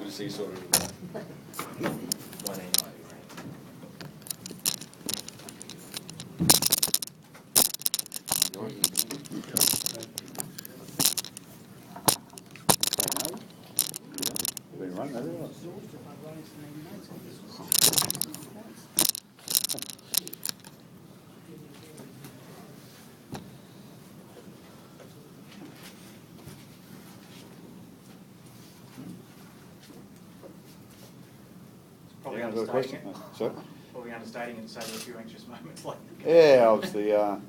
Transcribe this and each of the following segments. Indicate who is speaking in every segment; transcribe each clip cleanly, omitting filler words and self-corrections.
Speaker 1: you see sort of 180?
Speaker 2: Been running, haven't you?
Speaker 3: Probably
Speaker 2: Yeah, got a question? Sorry?
Speaker 3: Probably understating it to say there were a few anxious moments like
Speaker 2: Yeah, obviously, a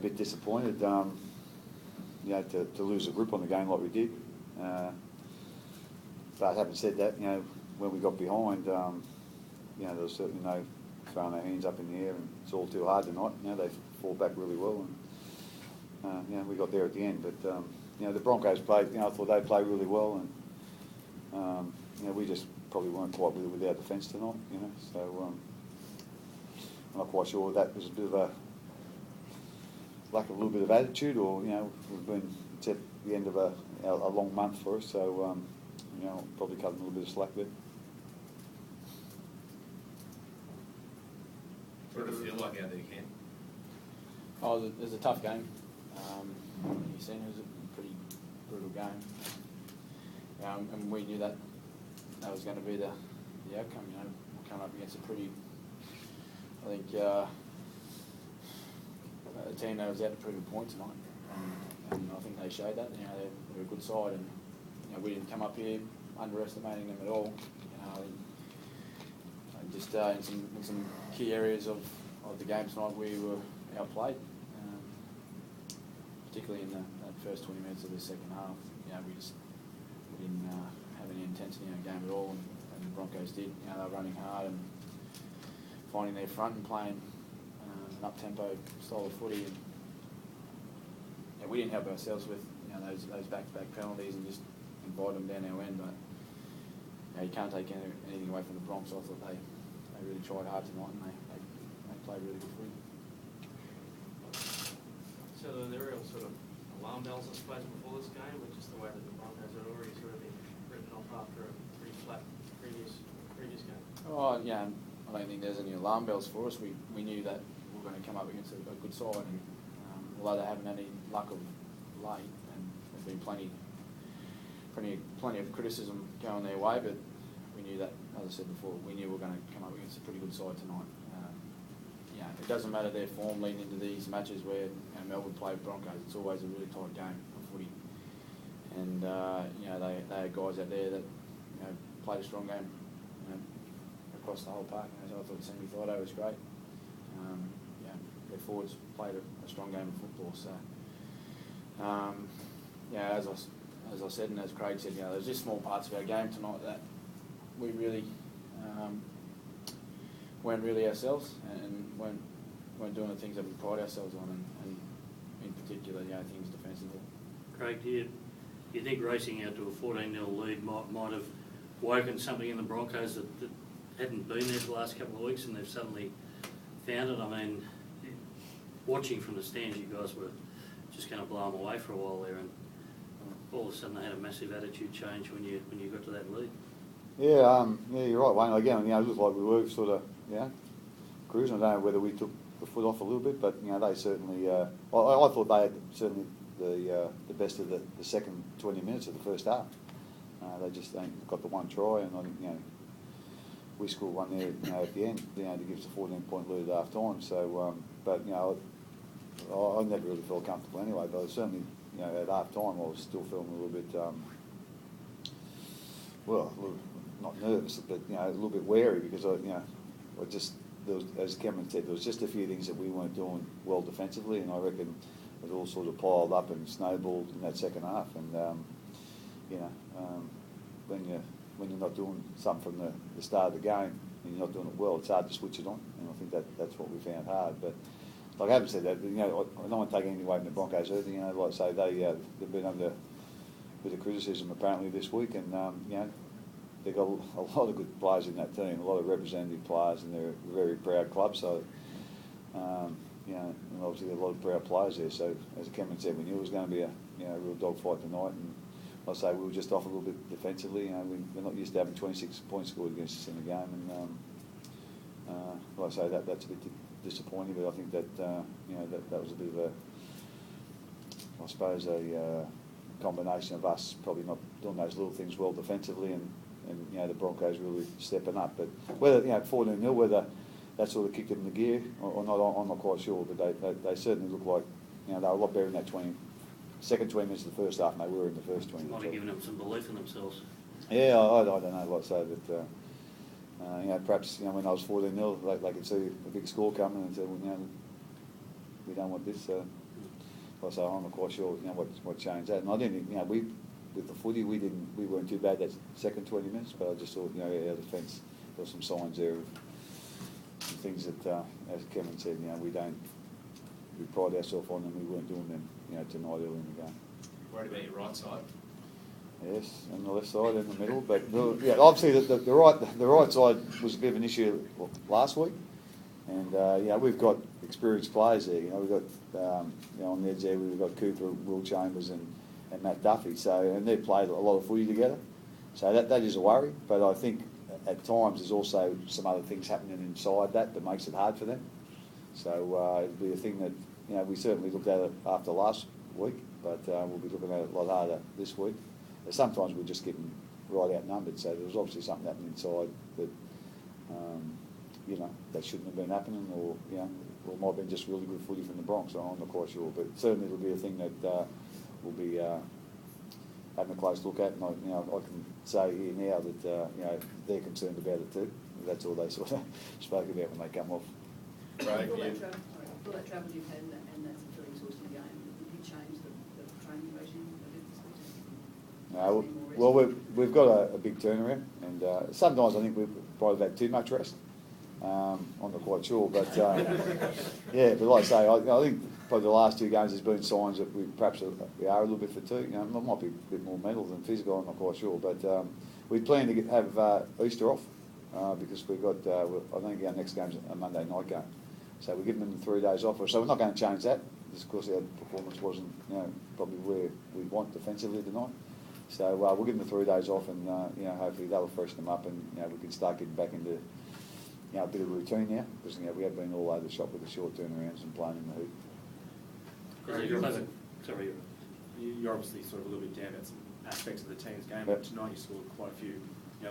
Speaker 2: bit disappointed, to lose a grip on the game like we did. But having said that, when we got behind, there was certainly no throwing our hands up in the air, and it's all too hard tonight. They fall back really well, and we got there at the end. But the Broncos played. I thought they played really well, and we just probably weren't quite with our defence tonight. So I'm not quite sure that was a bit of a lack of a little bit of attitude, or we've been it's at the end of a long month for us. So probably cut them a little bit of slack there.
Speaker 1: What did it feel like out there, Ken?
Speaker 4: Oh, it was a tough game. You've seen it was a pretty brutal game. And we knew that was going to be the outcome. Coming up against a pretty, I think, a team that was out to prove a point tonight. And I think they showed that. They're a good side, and we didn't come up here underestimating them at all. I think just in some key areas of the game tonight, we were outplayed, particularly in that first 20 minutes of the second half. We didn't have any intensity in the game at all, and the Broncos did. They were running hard and finding their front and playing an up-tempo style of footy. And we didn't help ourselves with those back-to-back penalties and just invite them down our end. But you can't take anything away from the Bronx. I thought they really tried hard tonight, and they played really good footy.
Speaker 5: So are there real sort of alarm bells, I suppose, before this game, or just the way that the Broncos had already sort of been written off after a pretty flat previous game?
Speaker 4: Oh, yeah, I don't think there's any alarm bells for us. We knew that we were going to come up against a good side, and although they haven't had any luck of late, and there's been plenty of criticism going their way, but we knew that, as I said before, we knew we were going to come up against a pretty good side tonight. It doesn't matter their form leading into these matches where Melbourne play Broncos. It's always a really tight game of footy, and they had guys out there that played a strong game across the whole park. So I thought Sammy Thaiday was great. Their forwards played a strong game of football. So as I said, and as Craig said, there's just small parts of our game tonight that we really weren't really ourselves, and weren't doing the things that we pride ourselves on, and in particular, things defensively.
Speaker 5: Craig, do you think racing out to a 14-0 lead might have woken something in the Broncos that hadn't been there for the last couple of weeks, and they've suddenly found it? I mean, watching from the stands, you guys were just going to blow them away for a while there, and all of a sudden they had a massive attitude change when you got to that lead.
Speaker 2: Yeah, you're right, Wayne. Again, it looked like we were sort of, cruising. I don't know whether we took the foot off a little bit, but they certainly. I thought they had certainly the best of the second 20 minutes of the first half. They just got the one try, and I think we scored one there at the end, to give us a 14-point lead at half time. So, but I never really felt comfortable anyway. But certainly, at half time, I was still feeling a little bit, not nervous, but a little bit wary, because as Cameron said, there was just a few things that we weren't doing well defensively, and I reckon it all sort of piled up and snowballed in that second half. And when you're not doing something from the start of the game and you're not doing it well, it's hard to switch it on. And I think that's what we found hard. But like I haven't said that, I don't want to take anything away from the Broncos either. Like I say, they've been under a bit of criticism apparently this week, and they've got a lot of good players in that team, a lot of representative players, and they're a very proud club. So, and obviously a lot of proud players there. So, as Cameron said, we knew it was going to be a real dogfight tonight, and I say we were just off a little bit defensively. You know, we're not used to having 26 points scored against us in a game, and like I say, that's a bit disappointing. But I think that you know that was a bit of a, I suppose, a combination of us probably not doing those little things well defensively, and you know the Broncos really stepping up. But whether 14-0, whether that sort of kicked them in the gear or not, I'm not quite sure. But they certainly look like they were a lot better in that second 20 minutes of the first half than they were in the first 20.
Speaker 5: Might have given them some belief in themselves.
Speaker 2: Yeah, I don't know what to say, but perhaps when I was 14-0, they could see a big score coming and said, well, we don't want this. So I'm not quite sure what changed that. And I didn't, with the footy, we weren't too bad that second 20 minutes, but I just thought, our defence, there were some signs there of some things that, as Kevin said, we pride ourselves on them. We weren't doing them, tonight early in the game.
Speaker 1: Worried about your right side?
Speaker 2: Yes, and the left side in the middle, but obviously the right side was a bit of an issue last week, and we've got experienced players there. We've got on the edge there we've got Cooper, Will Chambers, and Matt Duffy. So and they've played a lot of footy together, so that is a worry. But I think at times there's also some other things happening inside that makes it hard for them. So it'll be a thing that we certainly looked at it after last week, but we'll be looking at it a lot harder this week. Sometimes we're just getting right outnumbered, so there was obviously something happening inside that that shouldn't have been happening, or it might have been just really good footy from the Bronx. So I'm not quite sure, but certainly it'll be a thing that we'll be having a close look at. And I can say here now that they're concerned about it too. That's all they sort of spoke about when they come off.
Speaker 1: Right.
Speaker 6: All that travel you've had, and that's a very exhausting game. Have you changed the training regime a bit this week?
Speaker 2: Well, we've got a big turnaround, and sometimes I think we've probably had too much rest. I'm not quite sure, but but like I say, I think probably the last two games there's been signs that we are a little bit fatigued. It might be a bit more mental than physical. I'm not quite sure, but we plan to have Easter off because we've got I think our next game's a Monday night game, so we're giving them 3 days off. So we're not going to change that. Just of course our performance wasn't probably where we want defensively tonight. So we'll give them the 3 days off, and hopefully that'll freshen them up, and we can start getting back into a bit of routine now, because we have been all over the shop with the short turnarounds and playing in the hoop.
Speaker 5: Sorry.
Speaker 7: You're obviously sort of a little bit down about some aspects of the team's game,
Speaker 2: Yep.
Speaker 7: but tonight you scored quite a few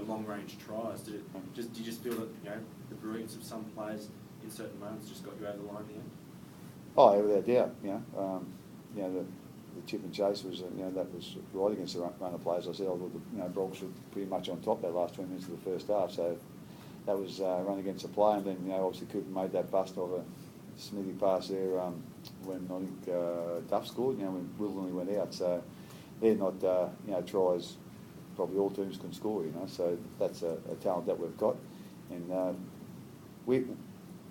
Speaker 7: long-range tries. Do you just feel that the brilliance of some players in certain moments just got you over the line in the end?
Speaker 2: Oh, yeah, without doubt. The chip and chase was that was right against the run of players. I said I thought the Bronx were pretty much on top that last 20 minutes of the first half. So that was run against the play, and then obviously Cooper made that bust of a smithy pass there when I think Duff scored. When Willingly went out. So they're not tries probably all teams can score. So that's a talent that we've got, and we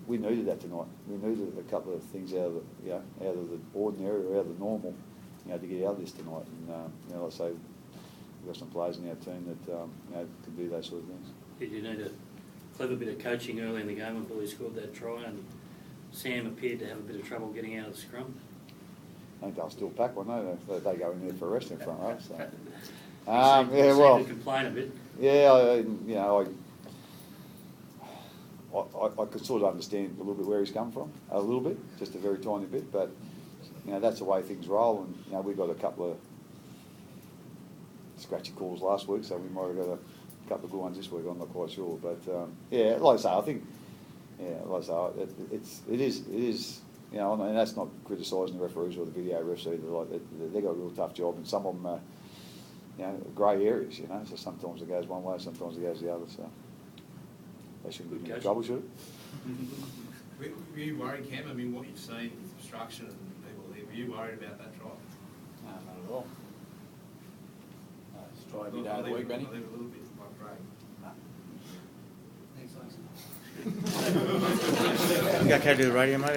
Speaker 2: needed that tonight. We needed a couple of things out of the ordinary or out of the normal, to get out of this tonight. And like I say, we've got some players in our team that can do those sort of things.
Speaker 5: Did you need a clever bit of coaching early in the game when Billy scored that try, and Sam appeared to have a bit of trouble getting out of the scrum?
Speaker 2: I think they'll still pack one, though. They go in there for a rest in front row. So.
Speaker 5: You seem to complain a bit.
Speaker 2: Yeah, I could sort of understand a little bit where he's come from, a little bit, just a very tiny bit, but that's the way things roll, and we got a couple of scratchy calls last week, so we might have got a couple of good ones this week. I'm not quite sure, but like I say, I think it is. And that's not criticising the referees or the video refs either. They got a real tough job, and some of them grey areas. So sometimes it goes one way, sometimes it goes the other. So they shouldn't be in trouble, should it?
Speaker 1: Were you worried, Cam? I mean, what you've seen with obstruction and people there, were you worried about that try?
Speaker 4: No, not at all. Just try every day of the week, Benny.
Speaker 1: I leave a little bit like Craig.
Speaker 3: You got to do the radio, mate?